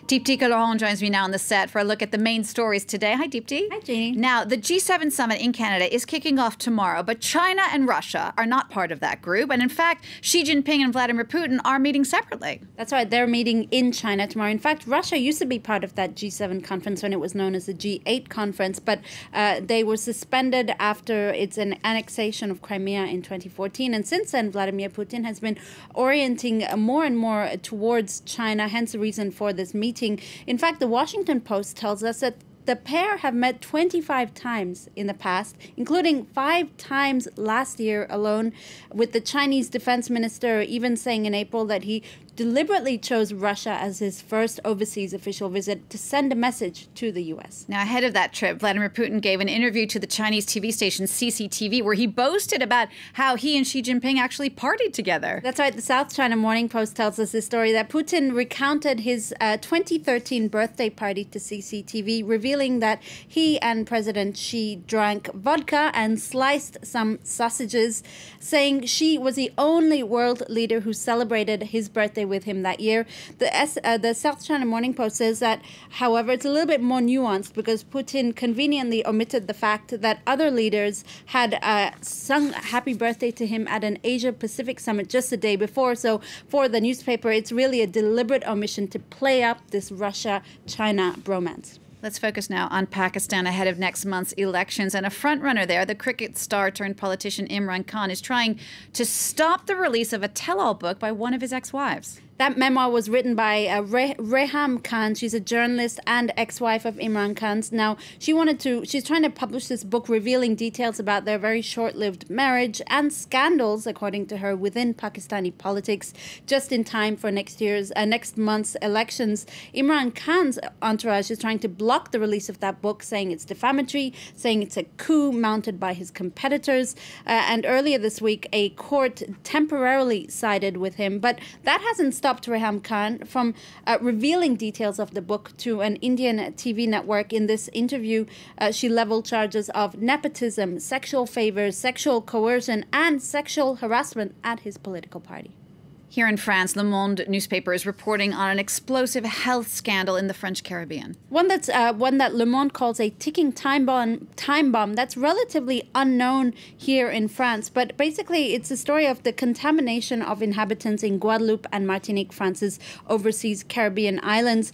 Deepti Laurent joins me now on the set for a look at the main stories today. Hi, Deepti. Hi, Jeannie. Now, the G7 summit in Canada is kicking off tomorrow, but China and Russia are not part of that group. And in fact, Xi Jinping and Vladimir Putin are meeting separately. That's right. They're meeting in China tomorrow. In fact, Russia used to be part of that G7 conference when it was known as the G8 conference, but they were suspended after its annexation of Crimea in 2014. And since then, Vladimir Putin has been orienting more and more towards China, hence the reason for this meeting. In fact, the Washington Post tells us that the pair have met 25 times in the past, including 5 times last year alone, with the Chinese defense minister even saying in April that he deliberately chose Russia as his first overseas official visit to send a message to the U.S. Now, ahead of that trip, Vladimir Putin gave an interview to the Chinese TV station CCTV where he boasted about how he and Xi Jinping actually partied together. That's right. The South China Morning Post tells us this story that Putin recounted his 2013 birthday party to CCTV, revealing that he and President Xi drank vodka and sliced some sausages, saying Xi was the only world leader who celebrated his birthday with him that year. The South China Morning Post says that, however, it's a little bit more nuanced because Putin conveniently omitted the fact that other leaders had sung happy birthday to him at an Asia-Pacific summit just the day before. So for the newspaper, it's really a deliberate omission to play up this Russia-China bromance. Let's focus now on Pakistan ahead of next month's elections. And a frontrunner there, the cricket star turned politician Imran Khan, is trying to stop the release of a tell-all book by one of his ex-wives. That memoir was written by Reham Khan. She's a journalist and ex-wife of Imran Khan's. Now, she's trying to publish this book revealing details about their very short-lived marriage and scandals, according to her, within Pakistani politics, just in time for next month's elections. Imran Khan's entourage is trying to block the release of that book, saying it's defamatory, saying it's a coup mounted by his competitors. And earlier this week, a court temporarily sided with him, but that hasn't stopped Reham Khan from revealing details of the book to an Indian TV network. In this interview, she leveled charges of nepotism, sexual favors, sexual coercion, and sexual harassment at his political party. Here in France, Le Monde newspaper is reporting on an explosive health scandal in the French Caribbean. One that Le Monde calls a ticking time bomb that's relatively unknown here in France. But basically, it's a story of the contamination of inhabitants in Guadeloupe and Martinique, France's overseas Caribbean islands,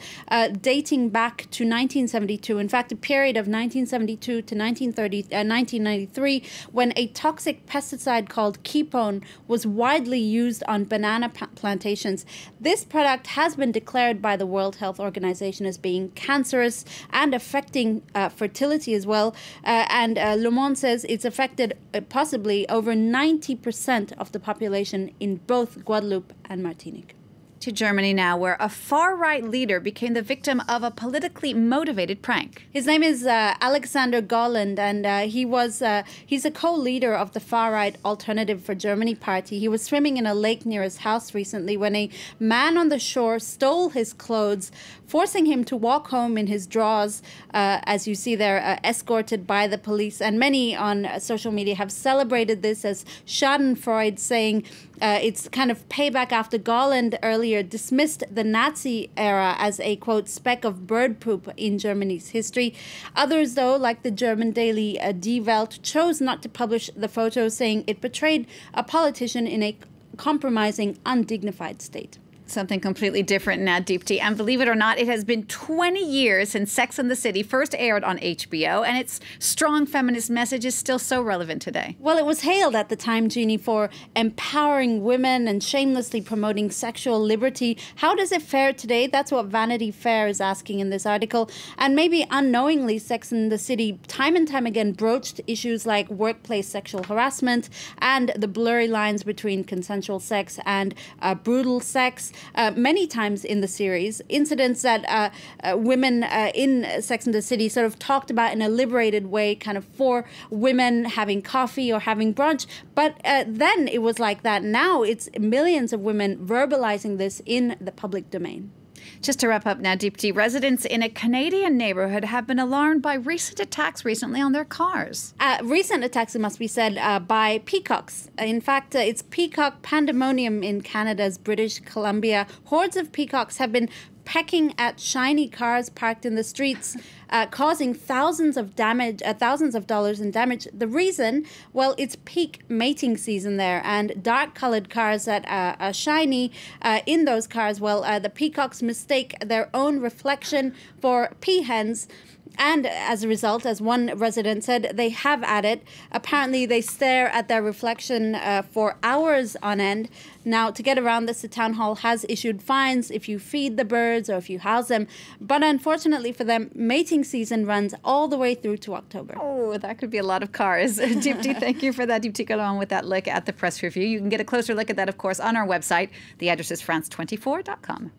dating back to 1972. In fact, a period of 1972 to 1993, when a toxic pesticide called ketone was widely used on banana plantations. This product has been declared by the World Health Organization as being cancerous and affecting fertility as well. And Le Monde says it's affected possibly over 90% of the population in both Guadeloupe and Martinique. To Germany now, where a far-right leader became the victim of a politically motivated prank. His name is Alexander Gauland, and he's a co-leader of the far-right Alternative for Germany party. He was swimming in a lake near his house recently when a man on the shore stole his clothes, forcing him to walk home in his drawers, as you see there, escorted by the police. And many on social media have celebrated this as schadenfreude, saying it's kind of payback after Gauland earlier dismissed the Nazi era as a, quote, speck of bird poop in Germany's history. Others, though, like the German daily Die Welt, chose not to publish the photo, saying it portrayed a politician in a compromising, undignified state. Something completely different now, Deepti. And believe it or not, it has been 20 years since Sex and the City first aired on HBO, and its strong feminist message is still so relevant today. Well, it was hailed at the time, Jeannie, for empowering women and shamelessly promoting sexual liberty. How does it fare today? That's what Vanity Fair is asking in this article. And maybe unknowingly, Sex and the City time and time again broached issues like workplace sexual harassment and the blurry lines between consensual sex and brutal sex. Many times in the series, incidents that women in Sex and the City sort of talked about in a liberated way, kind of for women having coffee or having brunch. But then it was like that. Now it's millions of women verbalizing this in the public domain. Just to wrap up now, Deepti, residents in a Canadian neighborhood have been alarmed by recent attacks recently on their cars. Recent attacks, it must be said, by peacocks. In fact, it's peacock pandemonium in Canada's British Columbia. Hordes of peacocks have been pecking at shiny cars parked in the streets, causing thousands of dollars in damage. The reason, well, it's peak mating season there, and dark-colored cars that are shiny in those cars, well, the peacocks mistake their own reflection for peahens. And as a result, as one resident said, they have at it. Apparently, they stare at their reflection for hours on end. Now, to get around this, the town hall has issued fines if you feed the birds or if you house them. But unfortunately for them, mating season runs all the way through to October. Oh, that could be a lot of cars. Deepti, thank you for that. Deepti Kalon with that look at the press review. You can get a closer look at that, of course, on our website. The address is france24.com.